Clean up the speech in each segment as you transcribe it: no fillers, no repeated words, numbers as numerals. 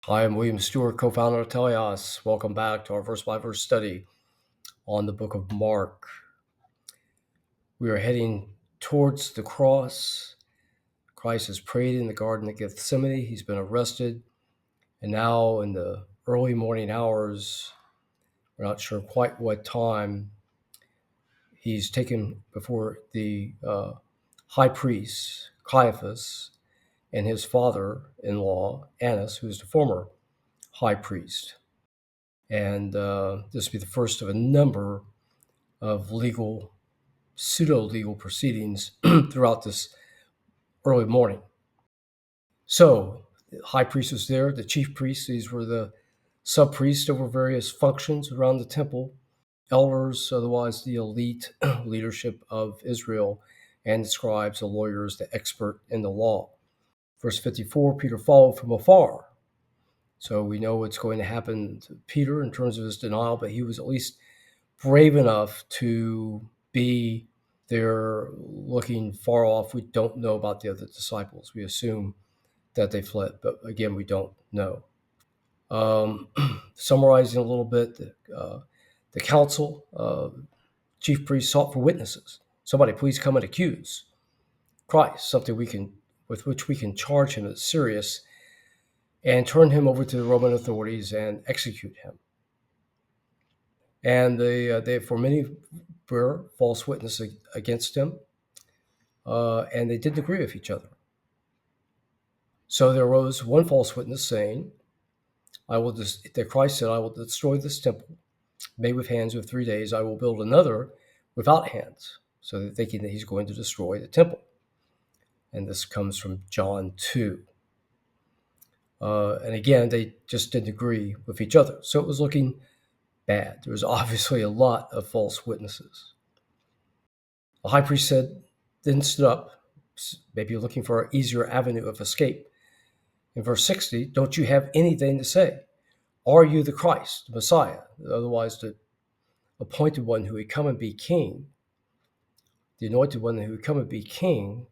Hi, I'm William Stewart, co-founder of Teleios. Welcome back to our verse-by-verse study on the book of Mark. We are heading towards the cross. Christ has prayed in the Garden of Gethsemane. He's been arrested. And now in the early morning hours, we're not sure quite what time, he's taken before the high priest, Caiaphas, and his father-in-law, Annas, who is the former high priest. And this will be the first of a number of pseudo-legal proceedings throughout this early morning. So the high priest was there, the chief priests, these were the sub-priests over various functions around the temple, elders, otherwise the elite leadership of Israel, and the scribes, the lawyers, the expert in the law. Verse 54, Peter followed from afar. So we know what's going to happen to Peter in terms of his denial, but he was at least brave enough to be there looking far off. We don't know about the other disciples. We assume that they fled, but again, we don't know. Summarizing a little bit, the council, chief priest sought for witnesses. Somebody please come and accuse Christ, something with which we can charge him as serious and turn him over to the Roman authorities and execute him. And they for many were false witnesses against him, and they didn't agree with each other. So there arose one false witness saying, that Christ said, I will destroy this temple made with hands with 3 days. I will build another without hands. So they're thinking that he's going to destroy the temple. And this comes from John 2. And again, they just didn't agree with each other. So it was looking bad. There was obviously a lot of false witnesses. The high priest then stood up, maybe looking for an easier avenue of escape. In verse 60, don't you have anything to say? Are you the Christ, the Messiah? Otherwise, the appointed one who would come and be king, the anointed one who would come and be king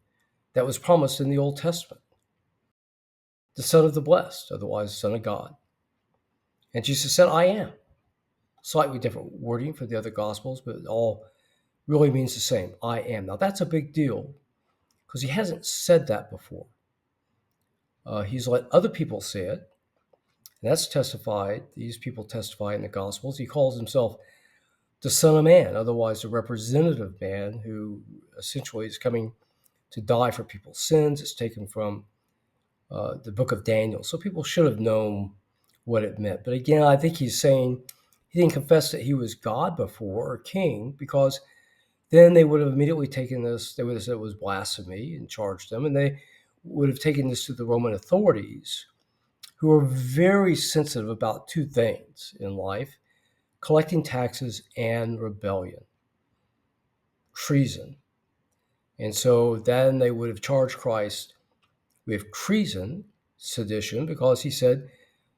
that was promised in the Old Testament, the Son of the Blessed, otherwise Son of God. And Jesus said, I am. Slightly different wording for the other Gospels, but it all really means the same. I am. Now, that's a big deal because he hasn't said that before. He's let other people say it. And that's testified. These people testify in the Gospels. He calls himself the Son of Man, otherwise the representative man who essentially is coming to die for people's sins. It's taken from the book of Daniel. So people should have known what it meant. But again, I think he's saying he didn't confess that he was God before or king, because then they would have immediately taken this, they would have said it was blasphemy and charged them, and they would have taken this to the Roman authorities, who are very sensitive about two things in life: collecting taxes and rebellion, treason. And so then they would have charged Christ with treason, sedition, because he said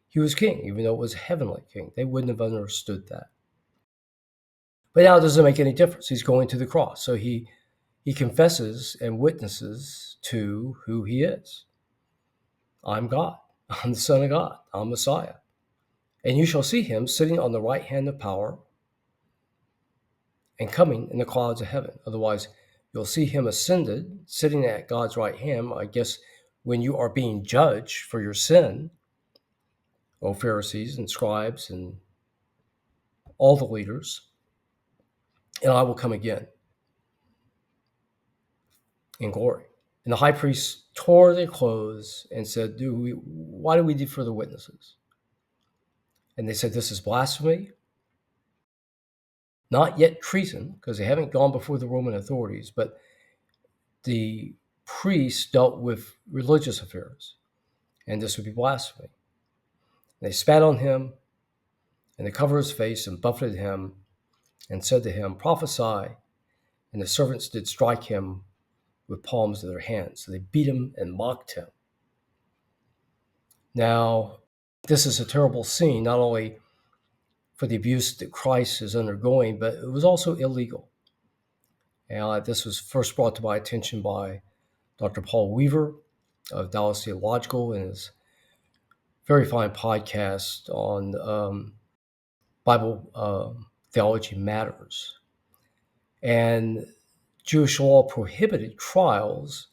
he was king, even though it was a heavenly king. They wouldn't have understood that. But now it doesn't make any difference. He's going to the cross. So he confesses and witnesses to who he is. I'm God. I'm the Son of God. I'm Messiah. And you shall see him sitting on the right hand of power and coming in the clouds of heaven. Otherwise, you'll see him ascended, sitting at God's right hand. I guess when you are being judged for your sin, O Pharisees and scribes and all the leaders, and I will come again in glory. And the high priest tore their clothes and said, why do we defer the witnesses? And they said, this is blasphemy, not yet treason, because they haven't gone before the Roman authorities, but the priests dealt with religious affairs, and this would be blasphemy. And they spat on him, and they covered his face and buffeted him, and said to him, prophesy. And the servants did strike him with palms of their hands. So they beat him and mocked him. Now, this is a terrible scene, not only for the abuse that Christ is undergoing, but it was also illegal. And this was first brought to my attention by Dr. Paul Weaver of Dallas Theological in his very fine podcast on Bible theology matters. And Jewish law prohibited trials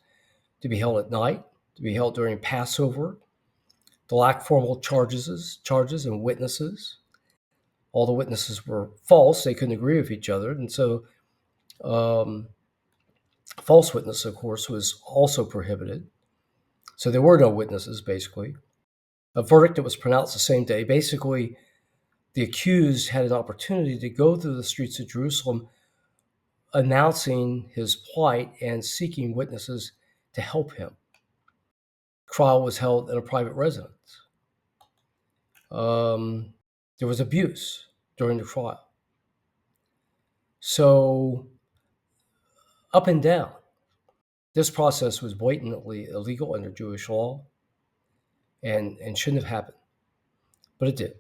to be held at night, to be held during Passover, to lack formal charges and witnesses. All the witnesses were false; they couldn't agree with each other, and so false witness, of course, was also prohibited. So there were no witnesses, basically. A verdict that was pronounced the same day. Basically, the accused had an opportunity to go through the streets of Jerusalem announcing his plight and seeking witnesses to help him. Trial was held in a private residence. There was abuse during the trial. So, up and down, this process was blatantly illegal under Jewish law and shouldn't have happened. But it did,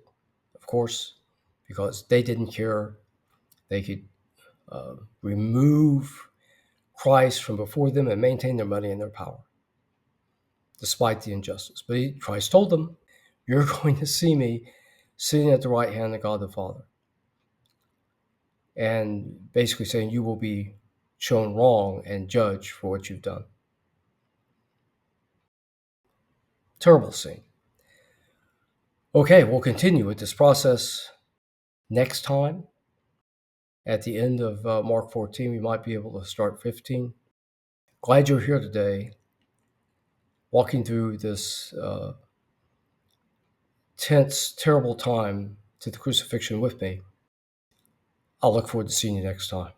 of course, because they didn't care. They could remove Christ from before them and maintain their money and their power, despite the injustice. But Christ told them, "You're going to see me sitting at the right hand of God the Father." And basically saying you will be shown wrong and judged for what you've done. Terrible scene. Okay, we'll continue with this process next time. At the end of Mark 14, we might be able to start 15. Glad you're here today, walking through this tense, terrible time to the crucifixion with me. I'll look forward to seeing you next time.